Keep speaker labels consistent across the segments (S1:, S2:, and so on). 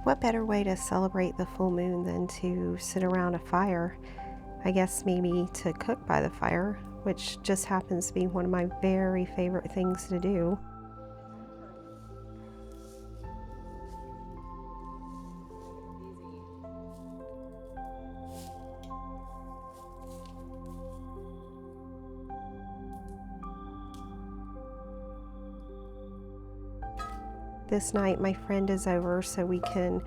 S1: What better way to celebrate the full moon than to sit around a fire? I guess maybe to cook by the fire, which just happens to be one of my very favorite things to do. This night my friend is over, so we can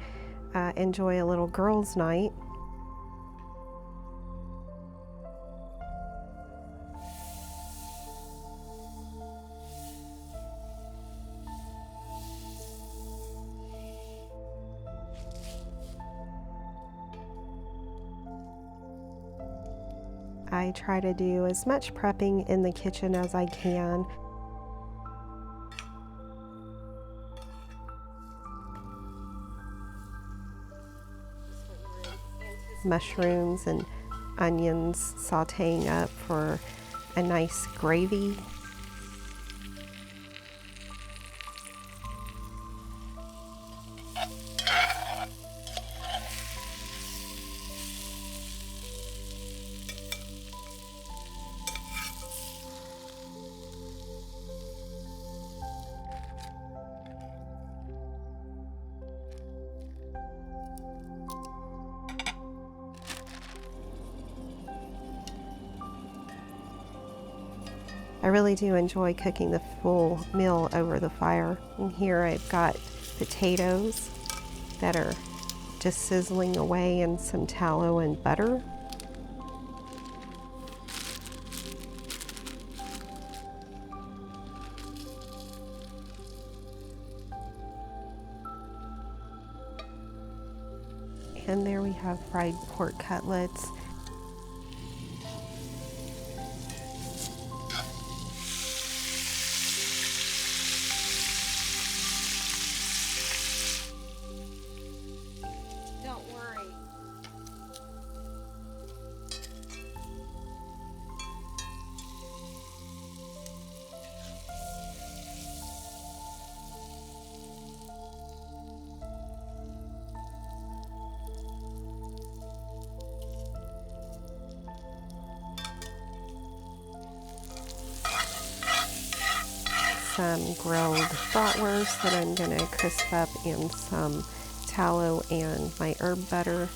S1: enjoy a little girls' night. I try to do as much prepping in the kitchen as I can. Mushrooms and onions sauteing up for a nice gravy. I really do enjoy cooking the full meal over the fire. And here I've got potatoes that are just sizzling away in some tallow and butter. And there we have fried pork cutlets.
S2: Don't worry.
S1: Some grilled bratwurst that I'm going to crisp up in some tallow and my herb butter.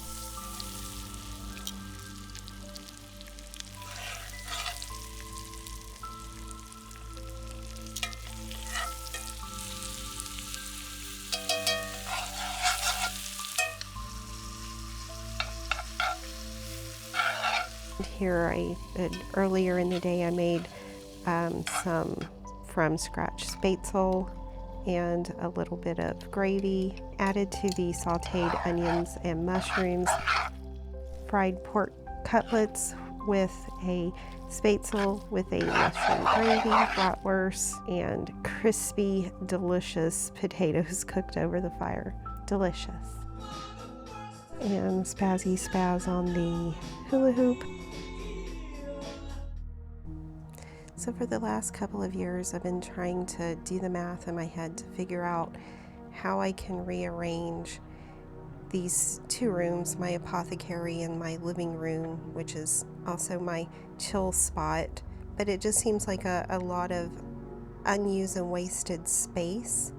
S1: Here, earlier in the day, I made some from scratch spätzle and a little bit of gravy added to the sauteed onions and mushrooms. Fried pork cutlets with a spätzle with a mushroom gravy, bratwurst, and crispy, delicious potatoes cooked over the fire. Delicious. And spazzy spaz on the hula hoop. So for the last couple of years, I've been trying to do the math in my head to figure out how I can rearrange these two rooms, my apothecary and my living room, which is also my chill spot. But it just seems like a lot of unused and wasted space.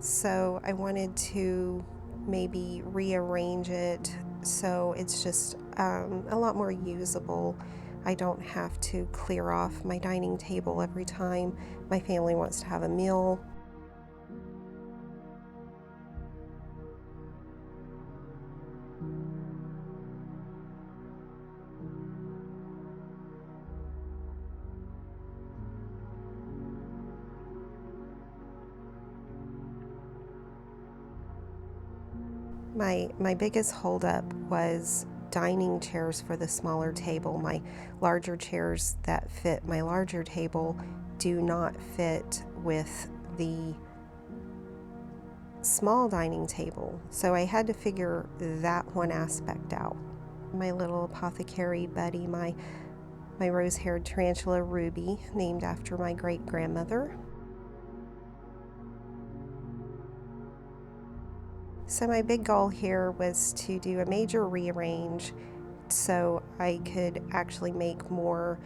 S1: So I wanted to maybe rearrange it so it's just a lot more usable. I don't have to clear off my dining table every time my family wants to have a meal. My biggest holdup was dining chairs for the smaller table. My larger chairs that fit my larger table do not fit with the small dining table, so I had to figure that one aspect out. My little apothecary buddy, my rose-haired tarantula Ruby, named after my great-grandmother. So my big goal here was to do a major rearrange so I could actually make more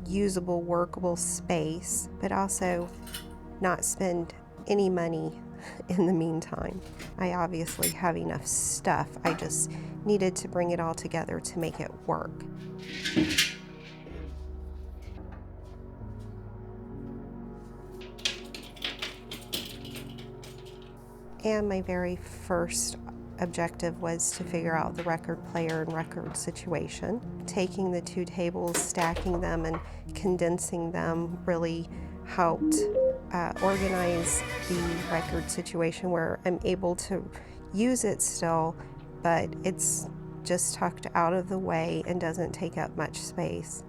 S1: usable, workable space, but also not spend any money in the meantime. I obviously have enough stuff. I just needed to bring it all together to make it work. And my very first objective was to figure out the record player and record situation. Taking the two tables, stacking them, and condensing them really helped organize the record situation where I'm able to use it still, but it's just tucked out of the way and doesn't take up much space.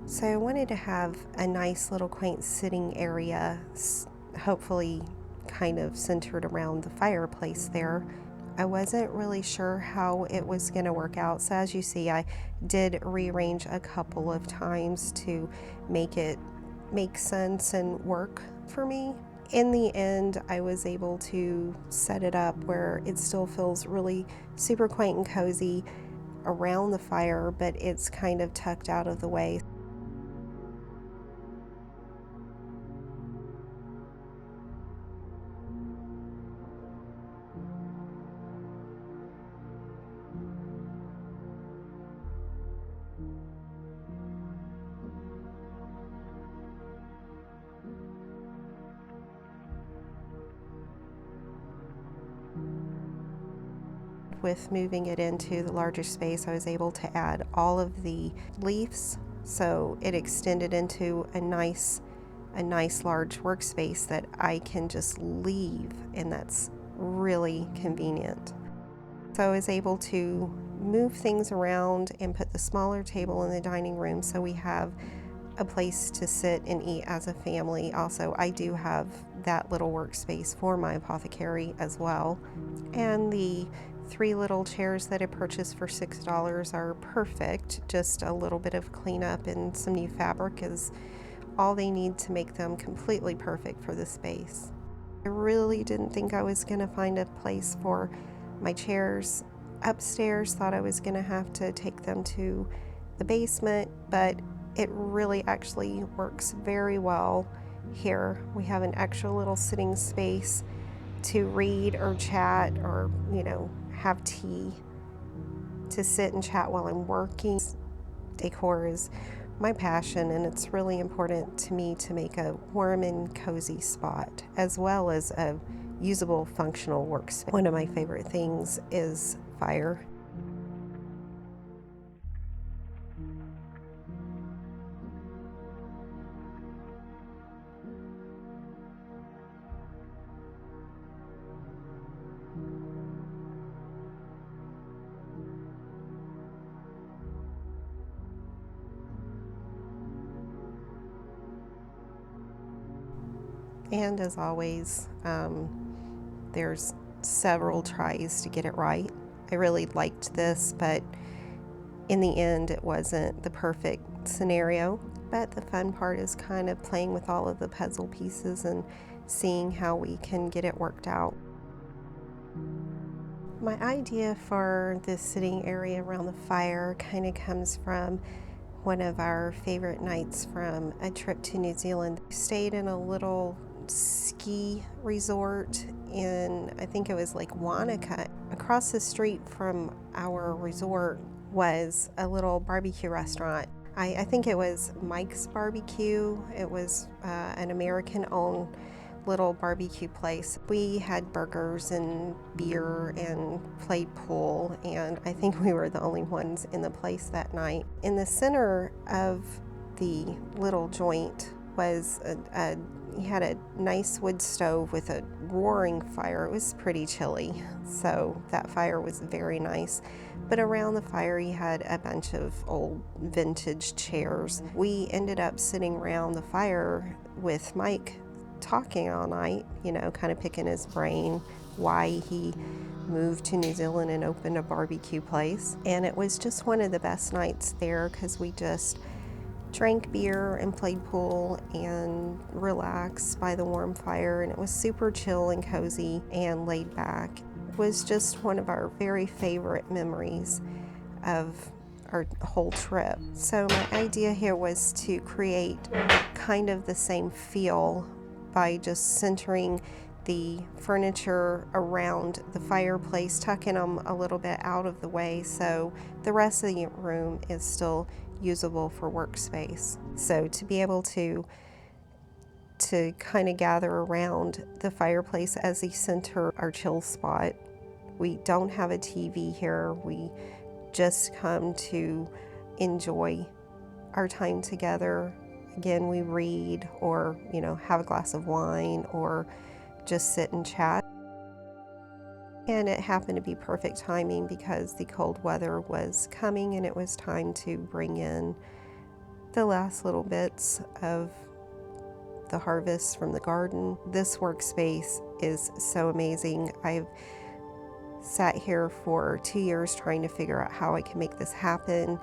S1: So I wanted to have a nice little quaint sitting area, hopefully kind of centered around the fireplace there. I wasn't really sure how it was going to work out, so as you see, I did rearrange a couple of times to make it make sense and work for me. In the end, I was able to set it up where it still feels really super quaint and cozy around the fire, but it's kind of tucked out of the way. With moving it into the larger space, I was able to add all of the leaves, so it extended into a nice large workspace that I can just leave, and that's really convenient. So I was able to move things around and put the smaller table in the dining room so we have a place to sit and eat as a family. Also, I do have that little workspace for my apothecary as well. And the 3 little chairs that I purchased for $6 are perfect. Just a little bit of cleanup and some new fabric is all they need to make them completely perfect for the space. I really didn't think I was going to find a place for my chairs upstairs. Thought I was going to have to take them to the basement, but it really actually works very well here. We have an extra little sitting space to read or chat or, have tea, to sit and chat while I'm working. Decor is my passion, and it's really important to me to make a warm and cozy spot as well as a usable, functional workspace. One of my favorite things is fire. And as always, there's several tries to get it right. I really liked this, but in the end, it wasn't the perfect scenario. But the fun part is kind of playing with all of the puzzle pieces and seeing how we can get it worked out. My idea for this sitting area around the fire kind of comes from one of our favorite nights from a trip to New Zealand. We stayed in a little ski resort in, I think it was Lake Wanaka. Across the street from our resort was a little barbecue restaurant. I think it was Mike's Barbecue. It was an American-owned little barbecue place. We had burgers and beer and played pool, and I think we were the only ones in the place that night. In the center of the little joint was a He had a nice wood stove with a roaring fire. It was pretty chilly, so that fire was very nice. But around the fire, he had a bunch of old vintage chairs. We ended up sitting around the fire with Mike talking all night, kind of picking his brain why he moved to New Zealand and opened a barbecue place. And it was just one of the best nights there because we just drank beer and played pool and relaxed by the warm fire, and it was super chill and cozy and laid back. It was just one of our very favorite memories of our whole trip. So my idea here was to create kind of the same feel by just centering the furniture around the fireplace, tucking them a little bit out of the way so the rest of the room is still usable for workspace. So to be able to kind of gather around the fireplace as the center, our chill spot. We don't have a TV here. We just come to enjoy our time together. Again, we read or, have a glass of wine or just sit and chat. And it happened to be perfect timing because the cold weather was coming and it was time to bring in the last little bits of the harvest from the garden. This workspace is so amazing. I've sat here for 2 years trying to figure out how I can make this happen,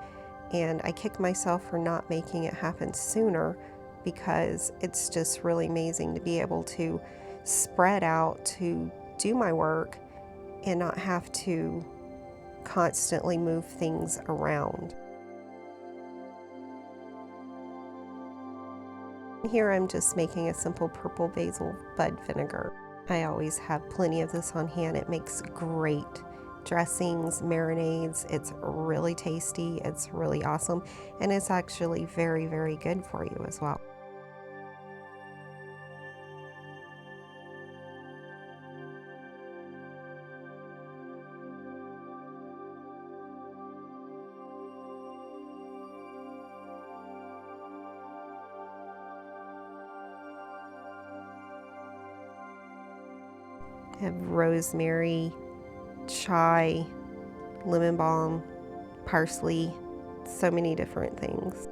S1: and I kick myself for not making it happen sooner because it's just really amazing to be able to spread out to do my work and not have to constantly move things around. Here I'm just making a simple purple basil bud vinegar. I always have plenty of this on hand. It makes great dressings, marinades. It's really tasty, it's really awesome, and it's actually very, very good for you as well. I have rosemary, chai, lemon balm, parsley, so many different things.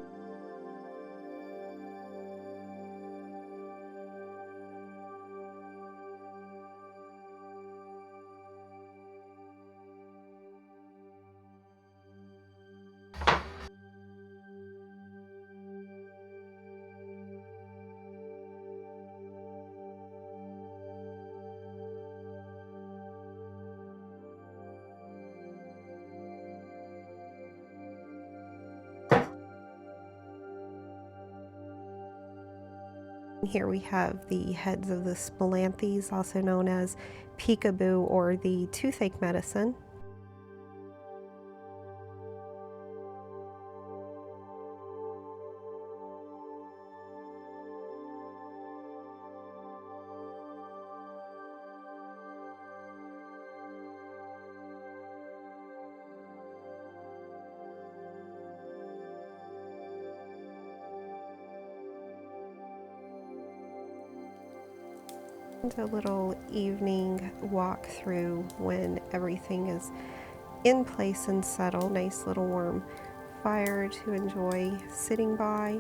S1: Here we have the heads of the spilanthes, also known as peekaboo or the toothache medicine. A little evening walk through when everything is in place and settled. Nice little warm fire to enjoy sitting by.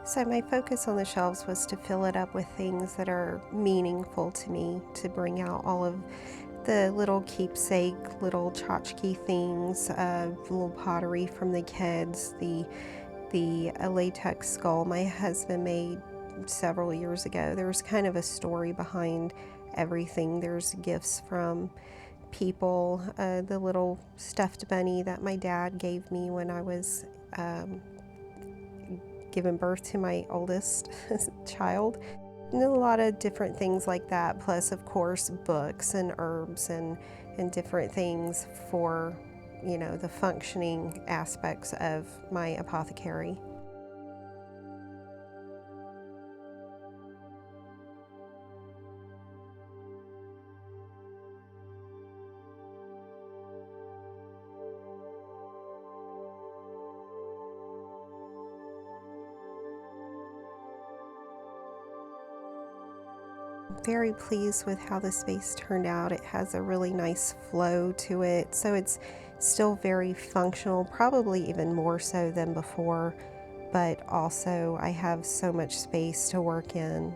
S1: So my focus on the shelves was to fill it up with things that are meaningful to me, to bring out all of the little keepsake, little tchotchke things, little pottery from the kids, the latex skull my husband made several years ago. There's kind of a story behind everything. There's gifts from people, the little stuffed bunny that my dad gave me when I was giving birth to my oldest child. And a lot of different things like that, plus of course books and herbs and different things for, you know, the functioning aspects of my apothecary. Very pleased with how the space turned out. It has a really nice flow to it, so it's still very functional, probably even more so than before, but also I have so much space to work in.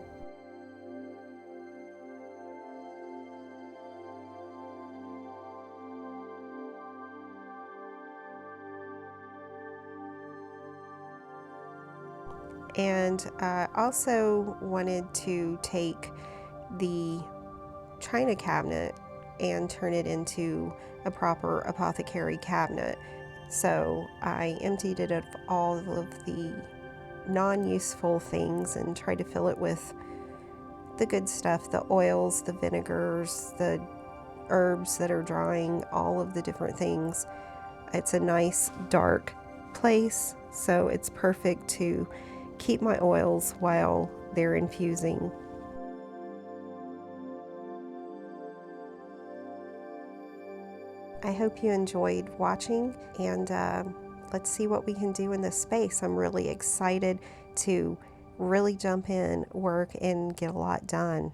S1: And I also wanted to take the china cabinet and turn it into a proper apothecary cabinet. So I emptied it of all of the non-useful things and tried to fill it with the good stuff, the oils, the vinegars, the herbs that are drying, all of the different things. It's a nice dark place, so it's perfect to keep my oils while they're infusing. I hope you enjoyed watching, and let's see what we can do in this space. I'm really excited to really jump in, work, and get a lot done.